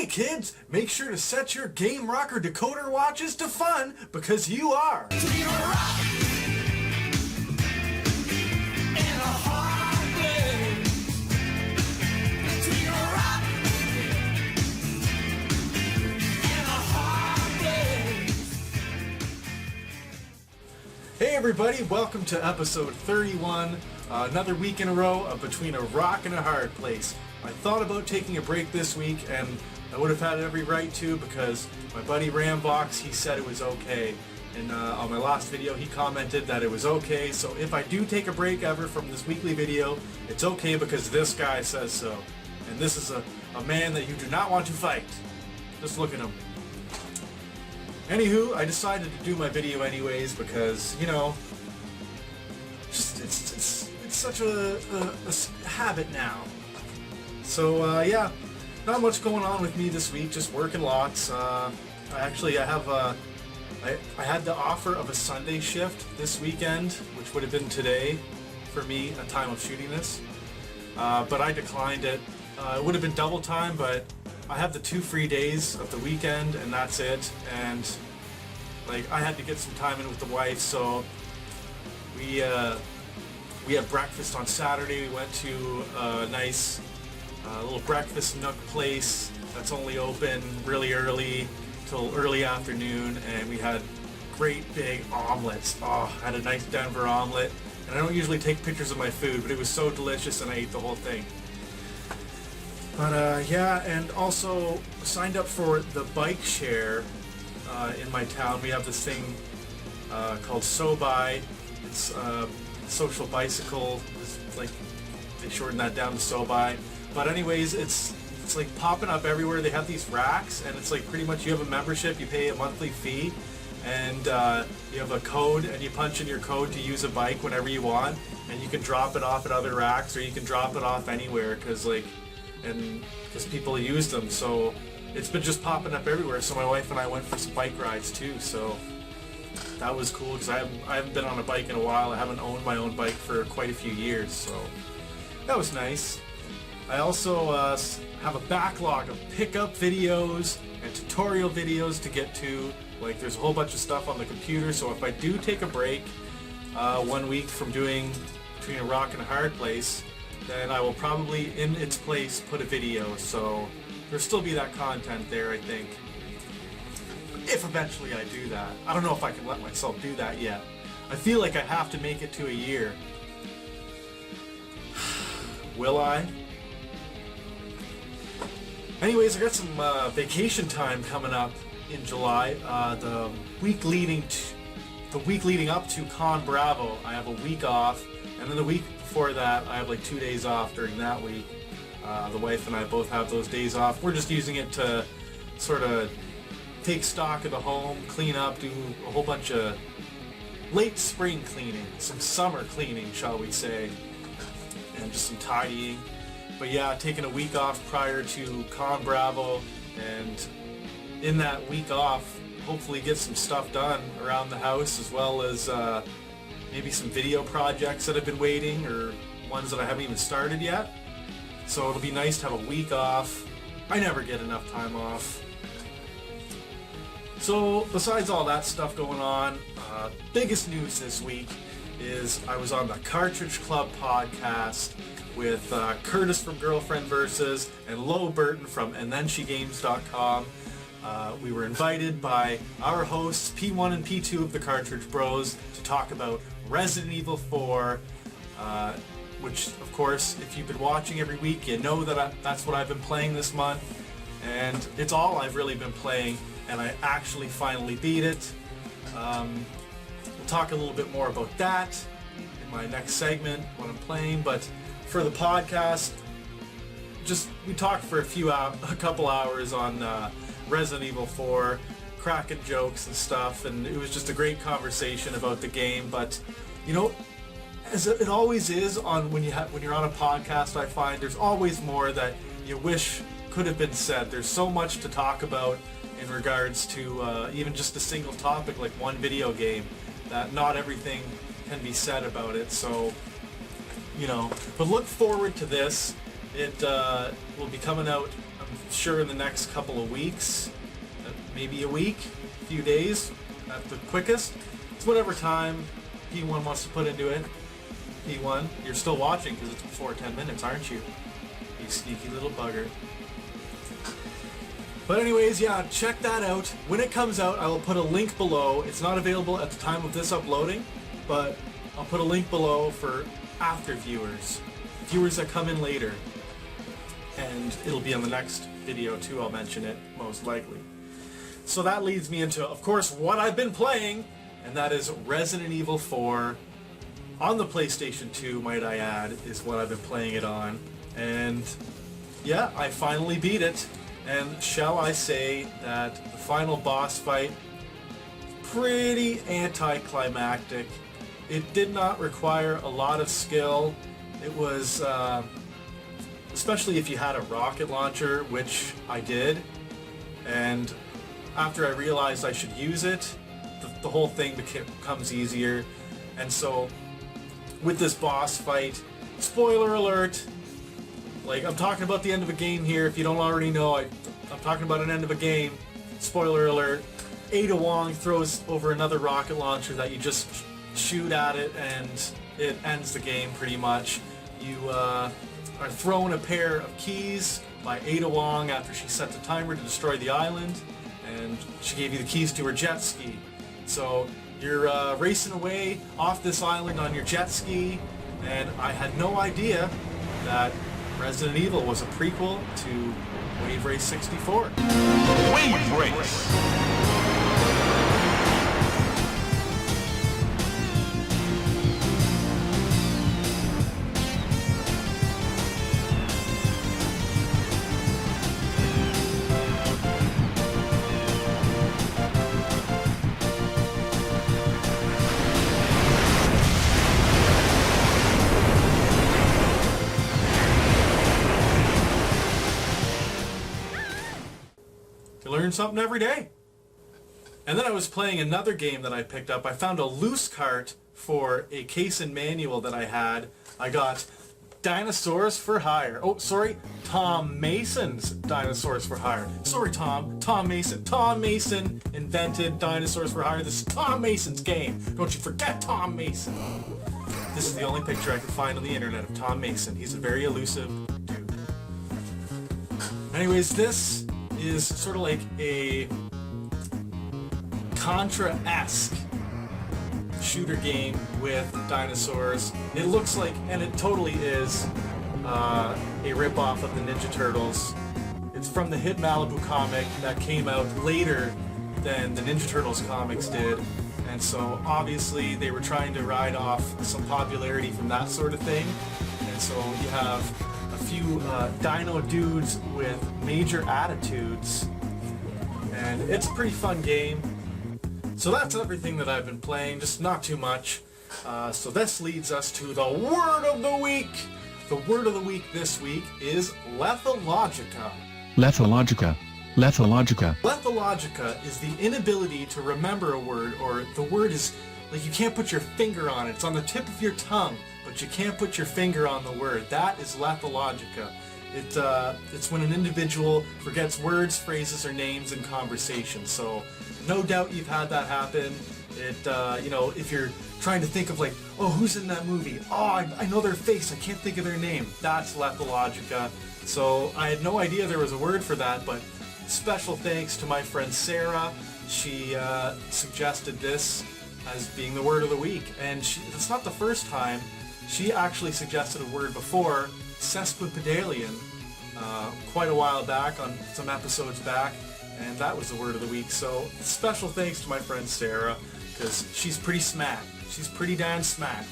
Hey kids, make sure to set your GameRocker decoder watches to fun because you are Hey everybody, welcome to episode 31, another week in a row of Between a Rock and a Hard Place. I thought about taking a break this week, and I would have had every right to because my buddy Rambox, he said it was okay. And on my last video, he commented that it was okay, so if I do take a break ever from this weekly video, it's okay because this guy says so. And this is a man that you do not want to fight. Just look at him. Anywho, I decided to do my video anyways because, you know, just it's such a habit now. So yeah, not much going on with me this week, just working lots. I had the offer of a Sunday shift this weekend, which would have been today for me, a time of shooting this, but I declined it. It would have been double time, but I have the 2 free days of the weekend and that's it, and like I had to get some time in with the wife, so we had breakfast on Saturday. We went to a nice little breakfast nook place that's only open really early till early afternoon, and we had great big omelets. Oh, I had a nice Denver omelet, and I don't usually take pictures of my food, but it was so delicious and I ate the whole thing. But yeah, and also signed up for the bike share in my town. We have this thing called SoBi. It's social bicycle. It's like they shorten that down to SoBi. But anyways, it's like popping up everywhere. They have these racks, and it's like pretty much you have a membership, you pay a monthly fee, and you have a code, and you punch in your code to use a bike whenever you want, and you can drop it off at other racks, or you can drop it off anywhere because people use them. So it's been just popping up everywhere. So my wife and I went for some bike rides too. So that was cool because I haven't been on a bike in a while. I haven't owned my own bike for quite a few years. So that was nice. I also have a backlog of pickup videos and tutorial videos to get to. Like there's a whole bunch of stuff on the computer. So if I do take a break 1 week from doing Between a Rock and a Hard Place, then I will probably in its place put a video. So there'll still be that content there, I think. If eventually I do that. I don't know if I can let myself do that yet. I feel like I have to make it to a year. Will I? Anyways, I got some vacation time coming up in July. The week leading up to CONBRAVO, I have a week off, and then the week before that, I have like 2 days off during that week. The wife and I both have those days off. We're just using it to sort of take stock of the home, clean up, do a whole bunch of late spring cleaning, some summer cleaning, shall we say, and just some tidying. But yeah, taking a week off prior to CONBRAVO, and in that week off, hopefully get some stuff done around the house, as well as maybe some video projects that have been waiting, or ones that I haven't even started yet. So it'll be nice to have a week off. I never get enough time off. So besides all that stuff going on, biggest news this week is I was on the Cartridge Club podcast with Curtis from GIRLFRIENDVS and BURTON from AndThenSheGames.com. We were invited by our hosts, P1 and P2 of the Cartridge Bros, to talk about Resident Evil 4, which, of course, if you've been watching every week, you know that that's what I've been playing this month, and it's all I've really been playing, and I actually finally beat it. We'll talk a little bit more about that in my next segment, what I'm playing, but for the podcast, we talked for a couple hours on Resident Evil 4, cracking jokes and stuff, and it was just a great conversation about the game. But you know, as it always is when you're on a podcast, I find there's always more that you wish could have been said. There's so much to talk about in regards to even just a single topic like one video game, that not everything can be said about it. So, you know, but look forward to this. It will be coming out, I'm sure in the next couple of weeks, maybe a week, a few days at the quickest. It's whatever time P1 wants to put into it. P1, you're still watching because it's before 10 minutes, aren't you? You sneaky little bugger. But anyways, yeah, check that out. When it comes out, I will put a link below. It's not available at the time of this uploading, but I'll put a link below for after viewers that come in later. And it'll be on the next video too, I'll mention it, most likely. So that leads me into, of course, what I've been playing, and that is Resident Evil 4 on the PlayStation 2, might I add, is what I've been playing it on. And yeah, I finally beat it. And shall I say that the final boss fight, pretty anticlimactic. It did not require a lot of skill. It was, especially if you had a rocket launcher, which I did. And after I realized I should use it, the whole thing becomes easier. And so, with this boss fight, spoiler alert, like, I'm talking about the end of a game here. If you don't already know, I'm talking about an end of a game. Spoiler alert. Ada Wong throws over another rocket launcher that you just shoot at it, and it ends the game pretty much. You are thrown a pair of keys by Ada Wong after she set the timer to destroy the island, and she gave you the keys to her jet ski. So you're racing away off this island on your jet ski, and I had no idea that Resident Evil was a prequel to Wave Race 64. Wave Race! Learn something every day. And then I was playing another game that I picked up. I found a loose cart for a case and manual that I had. I got Dinosaurs For Hire. Oh, sorry, Tom Mason's Dinosaurs For Hire. Sorry, Tom Mason. Tom Mason invented Dinosaurs For Hire. This is Tom Mason's game. Don't you forget Tom Mason. This is the only picture I could find on the internet of Tom Mason. He's a very elusive dude. Anyways, this is sort of like a Contra-esque shooter game with dinosaurs. It looks like, and it totally is, a rip-off of the Ninja Turtles. It's from the hit Malibu comic that came out later than the Ninja Turtles comics did, and so obviously they were trying to ride off some popularity from that sort of thing. And so you have a few dino dudes with major attitudes, and it's a pretty fun game. So that's everything that I've been playing, just not too much. So this leads us to the word of the week. The word of the week this week is lethologica. Lethologica. Lethologica. Lethologica is the inability to remember a word, or the word is like you can't put your finger on it. It's on the tip of your tongue, but you can't put your finger on the word. That is lethologica. It's when an individual forgets words, phrases, or names in conversation. So no doubt you've had that happen. You know, if you're trying to think of like, oh, who's in that movie? Oh, I know their face. I can't think of their name. That's lethologica. So I had no idea there was a word for that, but special thanks to my friend Sarah. She suggested this as being the word of the week, and it's not the first time. She actually suggested a word before, sesquipedalian, quite a while back, on some episodes back, and that was the word of the week. So special thanks to my friend Sarah, because she's pretty smack. She's pretty damn smack.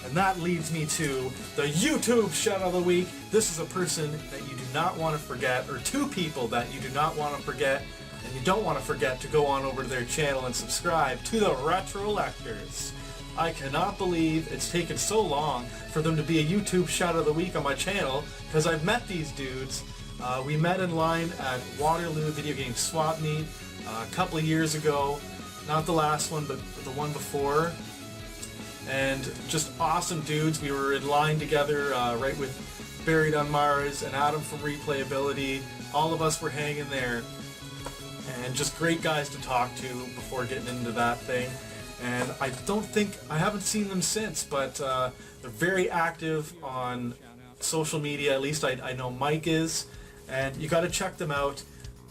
And that leads me to the YouTube shout of the week. This is a person that you do not want to forget, or two people that you do not want to forget, and you don't want to forget to go on over to their channel and subscribe to the RETROLLECTORS. I cannot believe it's taken so long for them to be a YouTube shout of the week on my channel, because I've met these dudes. We met in line at Waterloo Video Game Swap Meet a couple of years ago. Not the last one, but the one before. And just awesome dudes. We were in line together right with Buried on Mars, and Adam from Replayability. All of us were hanging there, and just great guys to talk to before getting into that thing. And I haven't seen them since, but they're very active on social media. At least I know Mike is, and you got to check them out.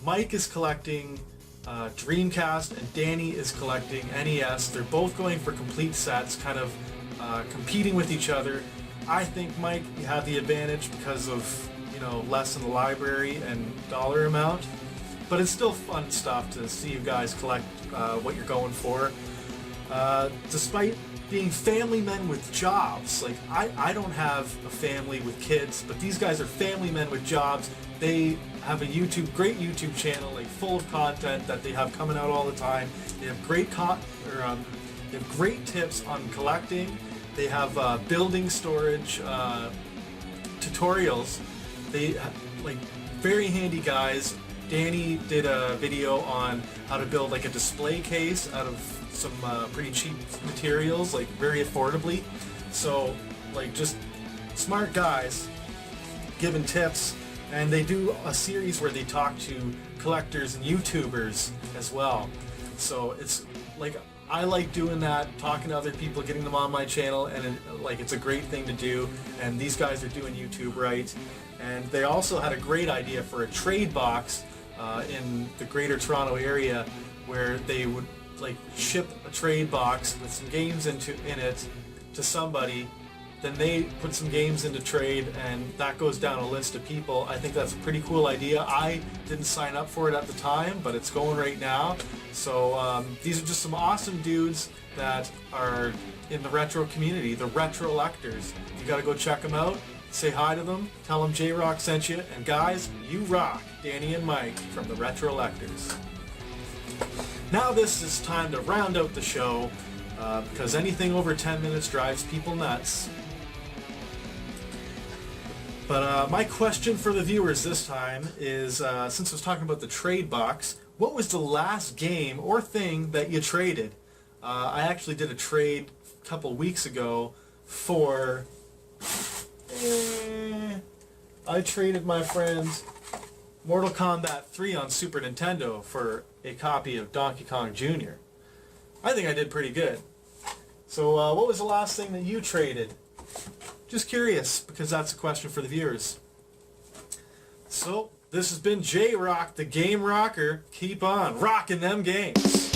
Mike is collecting Dreamcast, and Danny is collecting NES. They're both going for complete sets, kind of competing with each other. I think, Mike, you have the advantage because of, less in the library and dollar amount, but it's still fun stuff to see you guys collect what you're going for. Despite being family men with jobs, like I don't have a family with kids, but these guys are family men with jobs. They have a great YouTube channel, like full of content that they have coming out all the time. They have great tips on collecting. They have building storage tutorials. They very handy guys. Danny did a video on how to build like a display case out of some pretty cheap materials, like very affordably. So just smart guys giving tips, and they do a series where they talk to collectors and YouTubers as well. So it's I like doing that, talking to other people, getting them on my channel, and it's a great thing to do. And these guys are doing YouTube right. And they also had a great idea for a trade box in the Greater Toronto area, where they would ship a trade box with some games in it to somebody. Then they put some games into trade, and that goes down a list of people. I think that's a pretty cool idea. I didn't sign up for it at the time, but it's going right now. So these are just some awesome dudes that are in the retro community, the RETROLLECTORS. You gotta go check them out, say hi to them, tell them JRock sent you, and guys, you rock. Danny and Mike from the RETROLLECTORS. Now this is time to round out the show, because anything over 10 minutes drives people nuts. But my question for the viewers this time is, since I was talking about the trade box, what was the last game or thing that you traded? I actually did a trade a couple weeks ago for... I traded my friend's Mortal Kombat 3 on Super Nintendo for a copy of Donkey Kong Jr. I think I did pretty good. So what was the last thing that you traded? Just curious, because that's a question for the viewers. So, this has been JRock, the GameRocker. Keep on rocking them games.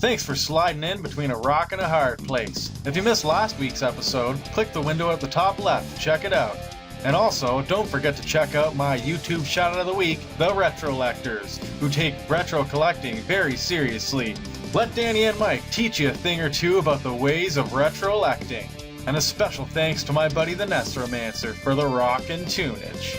Thanks for sliding in between a rock and a hard place. If you missed last week's episode, click the window at the top left to check it out. And also, don't forget to check out my YouTube shout-out of the week, the RETROLLECTORS, who take retro collecting very seriously. Let Danny and Mike teach you a thing or two about the ways of retrollecting. And a special thanks to my buddy the NESRomancer for the rockin' tunage.